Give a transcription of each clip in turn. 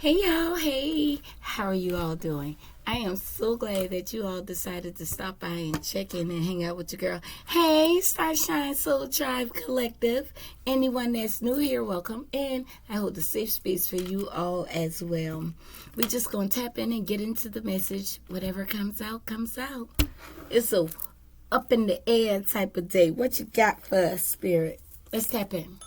Hey y'all, hey, how are you all doing? I am so glad that you all decided to stop by and check in and hang out with your girl. Hey, Starshine Soul Tribe Collective. Anyone that's new here, welcome. And I hold a safe space for you all as well. We're just going to tap in and get into the message. Whatever comes out, comes out. It's a up in the air type of day. What you got for us, Spirit? Let's tap in.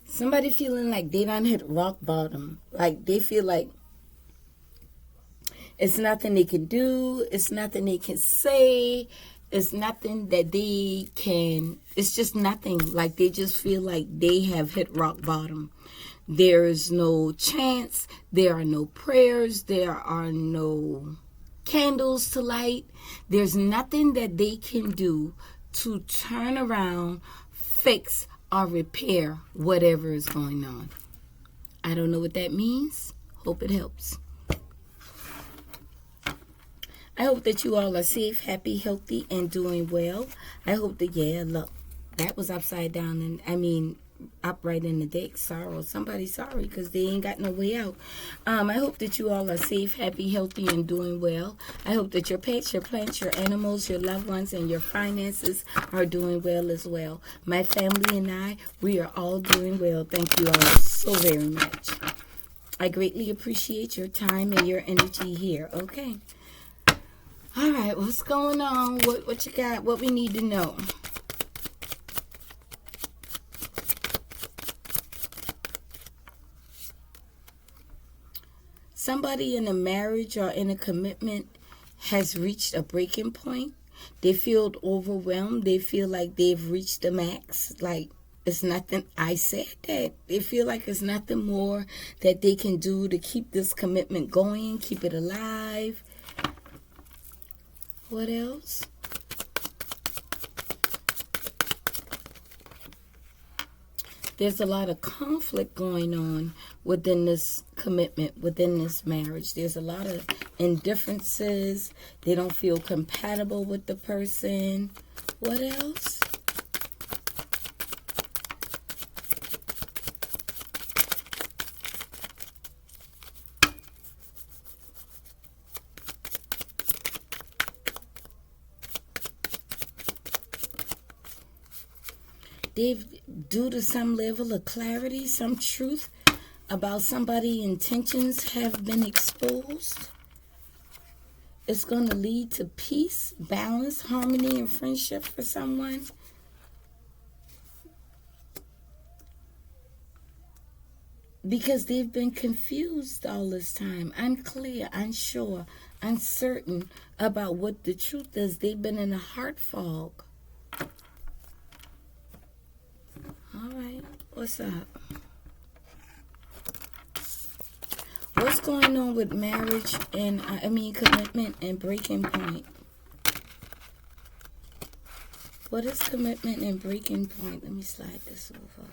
Somebody feeling like they done hit rock bottom. Like they feel like it's nothing they can do. It's nothing they can say. It's nothing that they can. It's just nothing. Like they just feel like they have hit rock bottom. There is no chance. There are no prayers. There are no candles to light. There's nothing that they can do to turn around, fix, or repair whatever is going on. I don't know what that means. Hope it helps. I hope that you all are safe, happy, healthy, and doing well. I hope that, look, that was upside down, and upright in the deck. Sorrow. Somebody's sorry because they ain't got no way out. I hope that you all are safe, happy, healthy, and doing well. I hope that your pets, your plants, your animals, your loved ones, and your finances are doing well as well. My family and I, we are all doing well. Thank you all so very much. I greatly appreciate your time and your energy here. Okay. All right. What's going on? What you got? What we need to know? Somebody in a marriage or in a commitment has reached a breaking point. They feel overwhelmed. They feel like they've reached the max. Like it's nothing. I said that. They feel like it's nothing more that they can do to keep this commitment going, keep it alive. What else? There's a lot of conflict going on within this commitment, within this marriage. There's a lot of indifferences. They don't feel compatible with the person. What else? They've, due to some level of clarity, some truth about somebody's intentions have been exposed. It's going to lead to peace, balance, harmony, and friendship for someone. Because they've been confused all this time, unclear, unsure, uncertain about what the truth is. They've been in a heart fog. All right, what's up? What's going on with marriage and, commitment and breaking point? What is commitment and breaking point? Let me slide this over.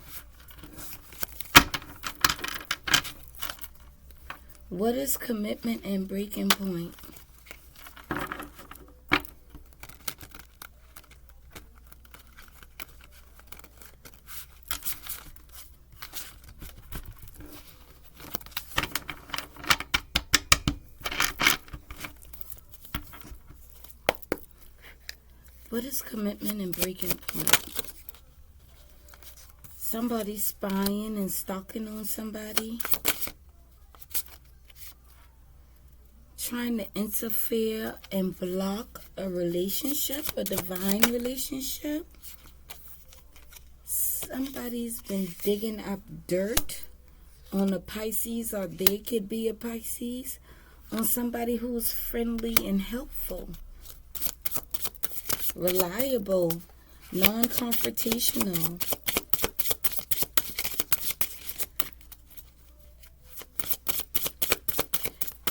What is commitment and breaking point? What is commitment and breaking point? Somebody spying and stalking on somebody. Trying to interfere and block a relationship, a divine relationship. Somebody's been digging up dirt on a Pisces, or they could be a Pisces, on somebody who's friendly and helpful. Reliable, non-confrontational.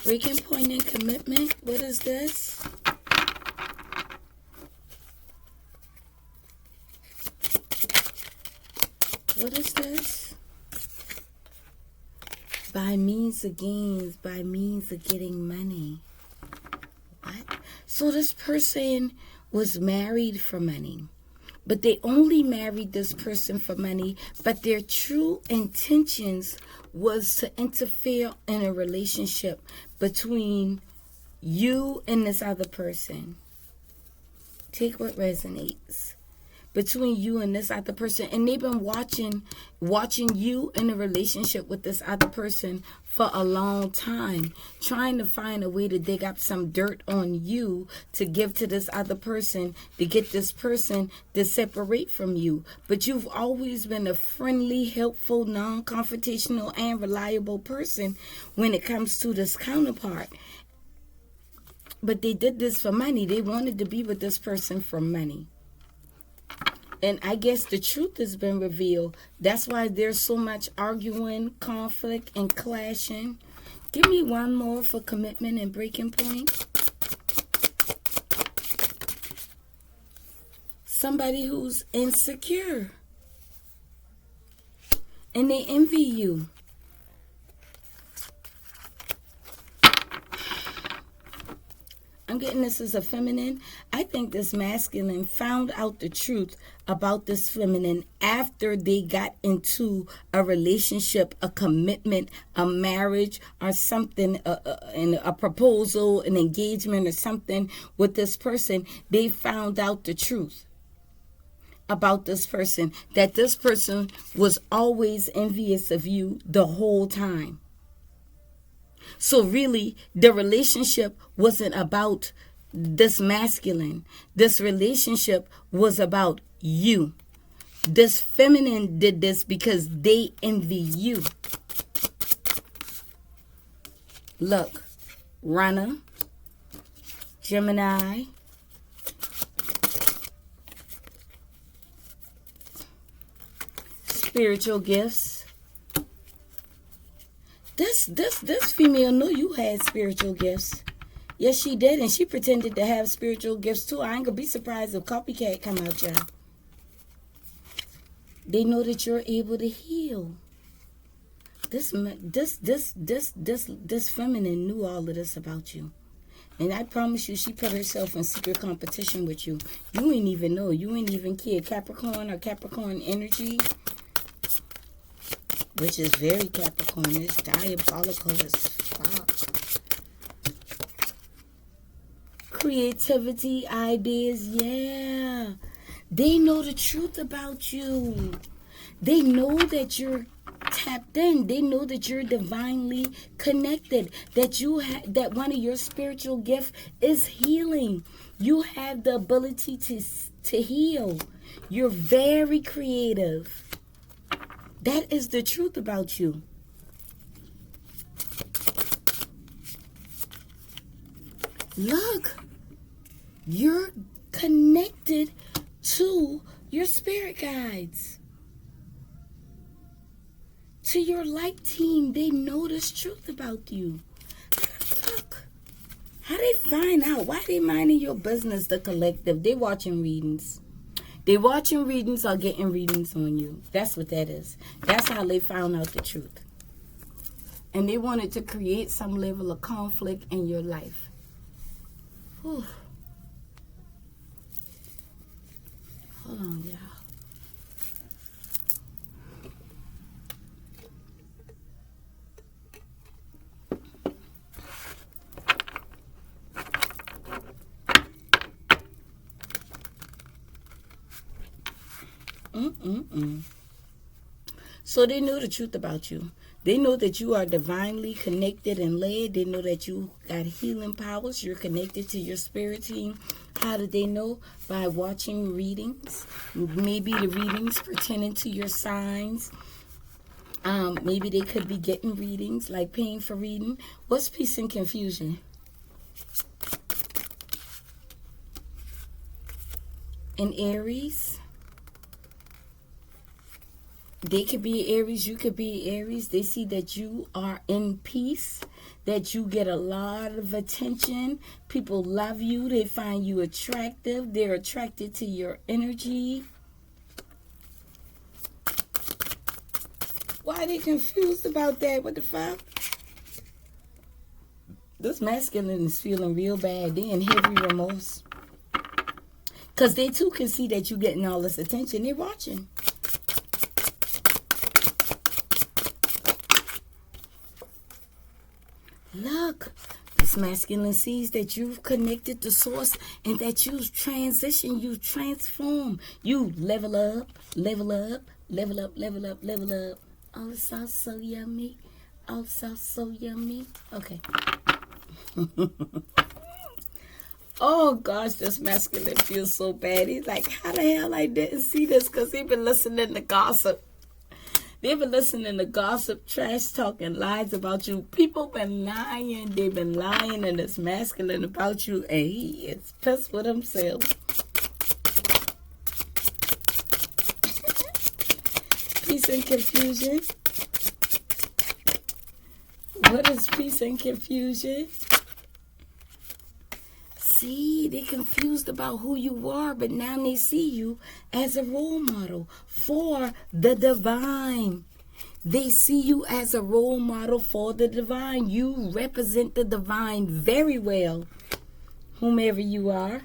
Breaking point in commitment. What is this? What is this? By me means of gains, by means of getting money. What? So this person was married for money. But they only married this person for money, but their true intentions was to interfere in a relationship between you and this other person. Take what resonates. Between you and this other person. And they've been watching you in a relationship with this other person for a long time. Trying to find a way to dig up some dirt on you to give to this other person, to get this person to separate from you. But you've always been a friendly, helpful, non-confrontational, and reliable person when it comes to this counterpart. But they did this for money. They wanted to be with this person for money. And I guess the truth has been revealed. That's why there's so much arguing, conflict, and clashing. Give me one more for commitment and breaking point. Somebody who's insecure. And they envy you. I'm getting this as a feminine. I think this masculine found out the truth about this feminine after they got into a relationship, a commitment, a marriage, or something, a proposal, an engagement, or something with this person. They found out the truth about this person, that this person was always envious of you the whole time. So really, the relationship wasn't about this masculine. This relationship was about you. This feminine did this because they envy you. Look, runner, Gemini, spiritual gifts. This female knew you had spiritual gifts. Yes, she did, and she pretended to have spiritual gifts too. I ain't gonna be surprised if copycat come out, y'all. They know that you're able to heal. This feminine knew all of this about you, and I promise you, she put herself in secret competition with you. You ain't even know. You ain't even care. Capricorn or Capricorn energy, which is very Capricorn. It's diabolical as fuck. Creativity, ideas, yeah. They know the truth about you. They know that you're tapped in. They know that you're divinely connected. That one of your spiritual gifts is healing. You have the ability to heal. You're very creative. That is the truth about you. Look, you're connected to your spirit guides, to your light team. They know this truth about you. How the fuck? How they find out? Why they minding your business, the collective? They watching readings. They watching readings or getting readings on you. That's what that is. That's how they found out the truth. And they wanted to create some level of conflict in your life. Whew. Hold on, y'all. So they know the truth about you. They know that you are divinely connected and led. They know that you got healing powers. You're connected to your spirit team. How did they know? By watching readings. Maybe the readings pertaining to your signs. Maybe they could be getting readings, like paying for reading. What's peace and confusion? In Aries. They could be Aries, you could be Aries. They see that you are in peace, that you get a lot of attention. People love you. They find you attractive. They're attracted to your energy. Why are they confused about that? What the fuck? This masculine is feeling real bad. They in heavy remorse. Because they too can see that you're getting all this attention. They're watching. Look. This masculine sees that you've connected to source and that you've transitioned, you transform, you level up, level up, level up, level up, level up. Oh, it sounds so yummy. Oh, it sounds so yummy. Okay. Oh, gosh, this masculine feels so bad. He's like, how the hell I didn't see this? Because he's been listening to gossip. They've been listening to gossip, trash talking, lies about you. People been lying. They've been lying and it's masculine about you. And he is pissed with himself. Peace and confusion. What is peace and confusion? See, they're confused about who you are, but now they see you as a role model for the divine. They see you as a role model for the divine. You represent the divine very well, whomever you are.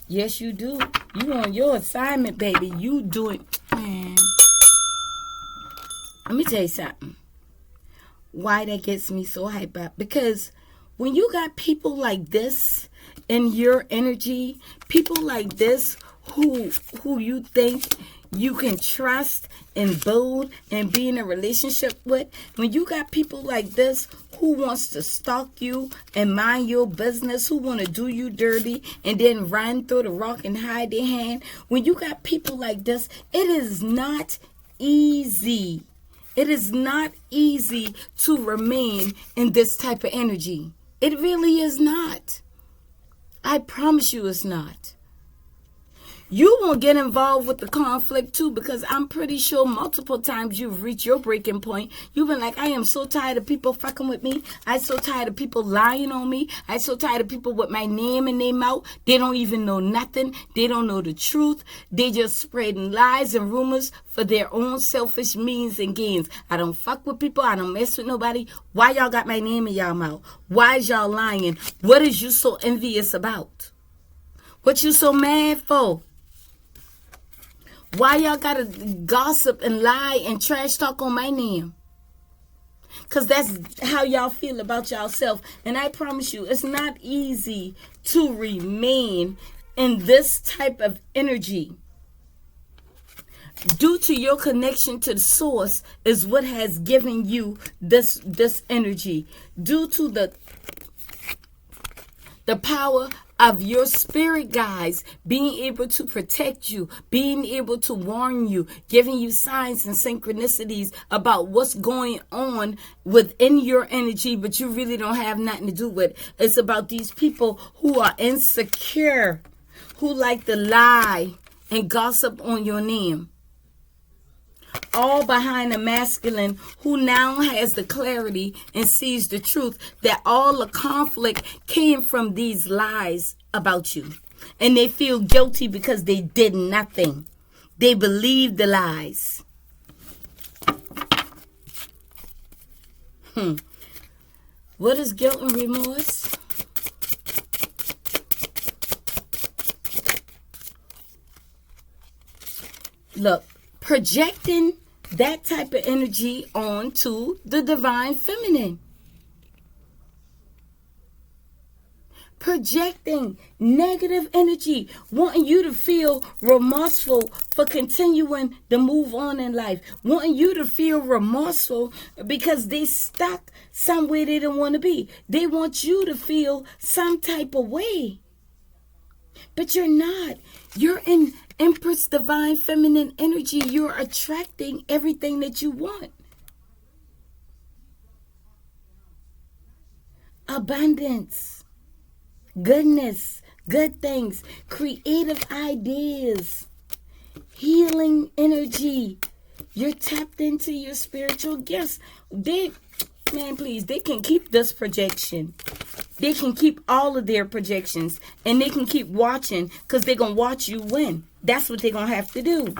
Yes, you do. You on your assignment, baby. You doing, man. Let me tell you something. Why that gets me so hyped up? Because when you got people like this in your energy, people like this who you think you can trust and build and be in a relationship with, when you got people like this who wants to stalk you and mind your business, who want to do you dirty and then run through the rock and hide their hand, when you got people like this, it is not easy. It is not easy to remain in this type of energy. It really is not. I promise you it's not. You won't get involved with the conflict too, because I'm pretty sure multiple times you've reached your breaking point. You've been like, I am so tired of people fucking with me. I'm so tired of people lying on me. I'm so tired of people with my name in their mouth. They don't even know nothing. They don't know the truth. They just spreading lies and rumors for their own selfish means and gains. I don't fuck with people. I don't mess with nobody. Why y'all got my name in y'all mouth? Why is y'all lying? What is you so envious about? What you so mad for? Why y'all gotta gossip and lie and trash talk on my name? Because that's how y'all feel about yourself. And I promise you, it's not easy to remain in this type of energy. Due to your connection to the source is what has given you this energy. Due to the power of your spirit guides being able to protect you, being able to warn you, giving you signs and synchronicities about what's going on within your energy, but you really don't have nothing to do with. It's about these people who are insecure, who like to lie and gossip on your name. All behind a masculine who now has the clarity and sees the truth that all the conflict came from these lies about you. And they feel guilty because they did nothing. They believe the lies. What is guilt and remorse? Look. Projecting that type of energy onto the divine feminine. Projecting negative energy, wanting you to feel remorseful for continuing to move on in life, wanting you to feel remorseful because they stuck somewhere they don't want to be. They want you to feel some type of way. But you're not. You're in Empress Divine Feminine energy. You're attracting everything that you want. Abundance, goodness, good things, creative ideas, healing energy. You're tapped into your spiritual gifts. They can keep this projection. They can keep all of their projections, and they can keep watching because they're going to watch you win. That's what they're going to have to do.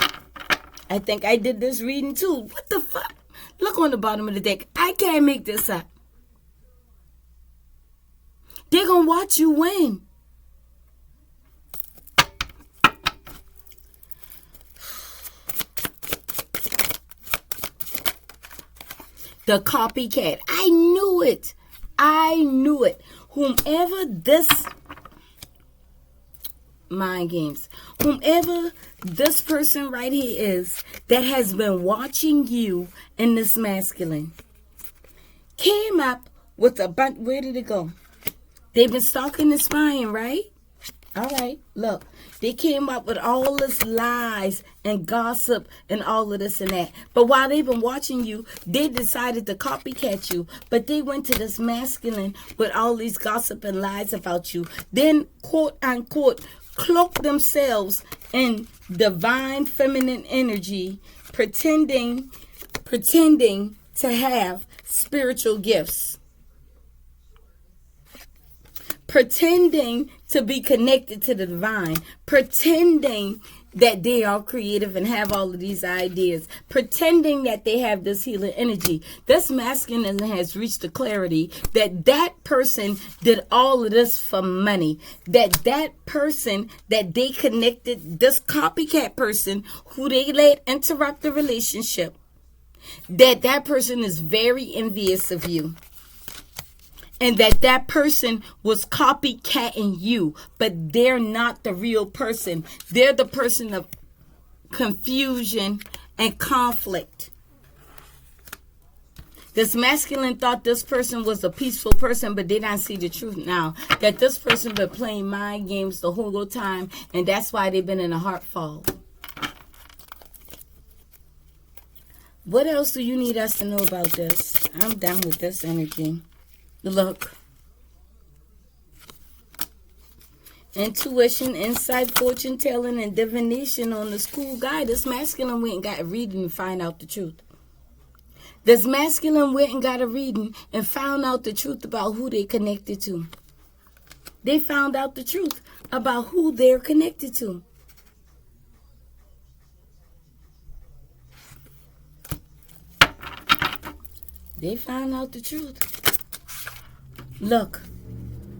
I think I did this reading too. What the fuck? Look on the bottom of the deck. I can't make this up. going to watch you win. The copycat. I knew it. I knew it. Whomever this mind games, whomever this person right here is that has been watching you in this masculine, came up with a bunch. Where did it go? They've been stalking and spying, right? All right, look. They came up with all this lies and gossip and all of this and that. But while they've been watching you, they decided to copycat you. But they went to this masculine with all these gossip and lies about you. Then, quote unquote, cloak themselves in divine feminine energy, pretending to have spiritual gifts. Pretending to be connected to the divine, pretending that they are creative and have all of these ideas, pretending that they have this healing energy. This masculine has reached the clarity that that person did all of this for money, that person that they connected, this copycat person who they let interrupt the relationship, that person is very envious of you. And that person was copycatting you, but they're not the real person. They're the person of confusion and conflict. This masculine thought this person was a peaceful person, but they don't see the truth now. That this person been playing mind games the whole time, and that's why they've been in a heart fall. What else do you need us to know about this? I'm done with this energy. Look, intuition, insight, fortune telling, and divination on the school guide. This masculine went and got a reading and find out the truth. This masculine went and got a reading and found out the truth about who they connected to. They found out the truth about who they're connected to. They found out the truth. Look,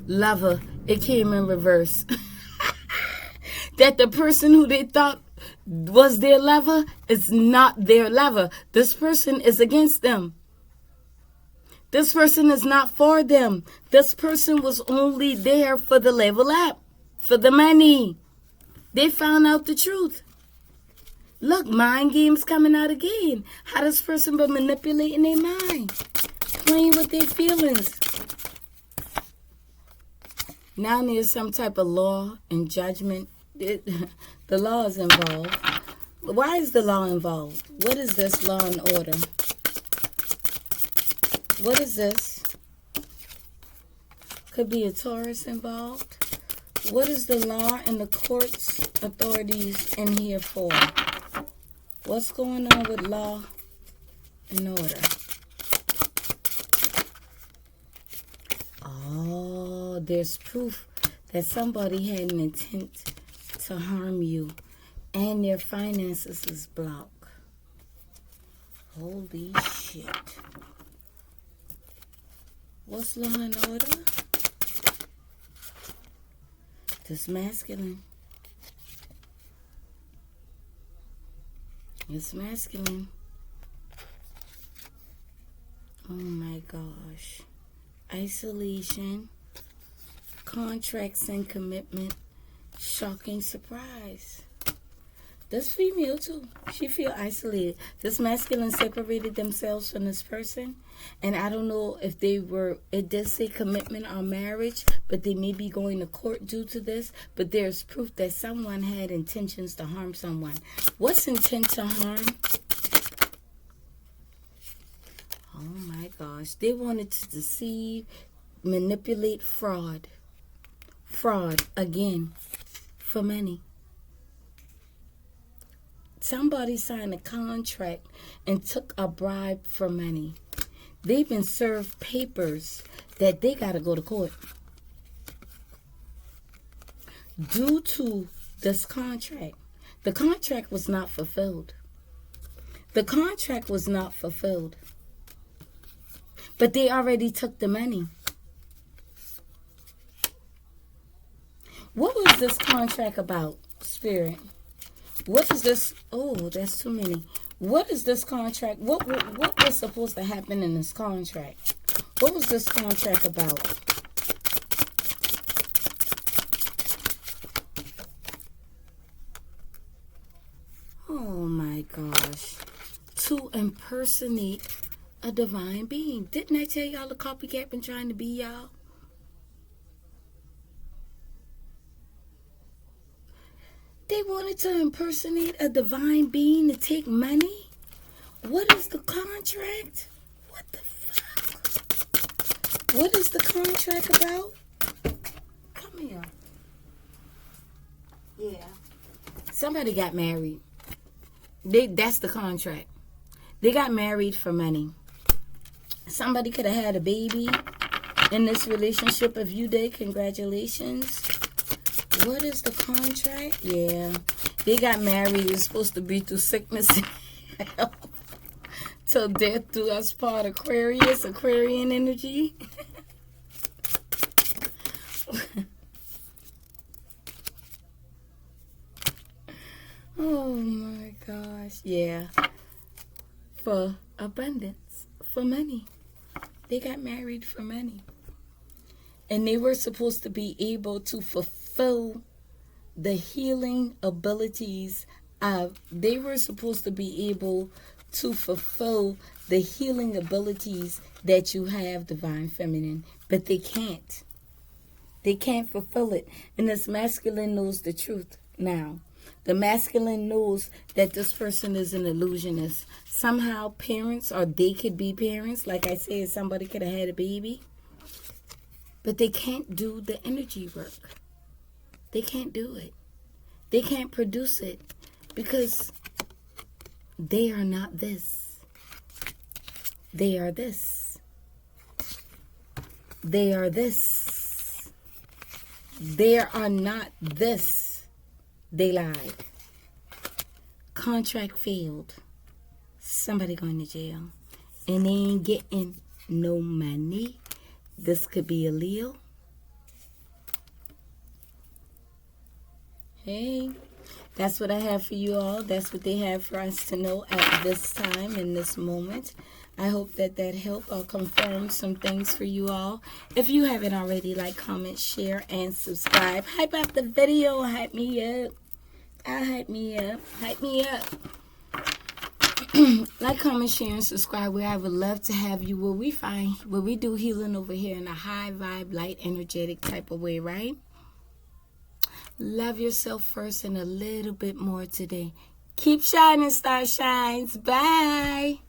lover, it came in reverse. That the person who they thought was their lover is not their lover. This person is against them. This person is not for them. This person was only there for the level up, for the money. They found out the truth. Look, mind games coming out again. How this person been manipulating their mind, playing with their feelings. Now there's some type of law and judgment. The law is involved. Why is the law involved? What is this law and order? What is this? Could be a Taurus involved. What is the law and the courts authorities in here for? What's going on with law and order? Oh, there's proof that somebody had an intent to harm you and their finances is blocked. Holy shit. What's law and order? This masculine. It's masculine. Oh my gosh. Isolation, contracts and commitment, shocking surprise. This female too, she feel isolated. This masculine separated themselves from this person, and I don't know if they were, it does say commitment or marriage, but they may be going to court due to this, but there's proof that someone had intentions to harm someone. What's intent to harm? Oh my gosh. They wanted to deceive, manipulate, fraud. Fraud, again, for money. Somebody signed a contract and took a bribe for money. They've been served papers that they got to go to court. Due to this contract. The contract was not fulfilled. The contract was not fulfilled. But they already took the money. What was this contract about, Spirit? What is this? Oh, that's too many. What is this contract? What was supposed to happen in this contract? What was this contract about? Oh my gosh. To impersonate a divine being. Didn't I tell y'all the copycat been trying to be y'all? They wanted to impersonate a divine being to take money? What is the contract? What the fuck? What is the contract about? Come here. Yeah. Somebody got married. That's the contract. They got married for money. Somebody could have had a baby in this relationship. If you did, congratulations. What is the contract? Yeah. They got married. It's supposed to be through sickness and health. Till death do us part. Aquarius, Aquarian energy. Oh my gosh. Yeah. For abundance. For money. They got married for money. And they were supposed to be able to fulfill the healing abilities of, they were supposed to be able to fulfill the healing abilities that you have, divine feminine, but they can't. They can't fulfill it. And this masculine knows the truth now. The masculine knows that this person is an illusionist. Somehow parents, or they could be parents, like I said, somebody could have had a baby. But they can't do the energy work. They can't do it. They can't produce it because they are not this. They are this. They are this. They are not this. They lied. Contract failed. Somebody going to jail. And they ain't getting no money. This could be a Leo. Hey, that's what I have for you all. That's what they have for us to know at this time, in this moment. I hope that helped or confirmed some things for you all. If you haven't already, like, comment, share, and subscribe. Hype up the video. Hype me up. Hype me up. Hype me up. Like, comment, share, and subscribe, where I would love to have you, where we do healing over here in a high vibe, light, energetic type of way, right? Love yourself first and a little bit more today. Keep shining, star shines. Bye.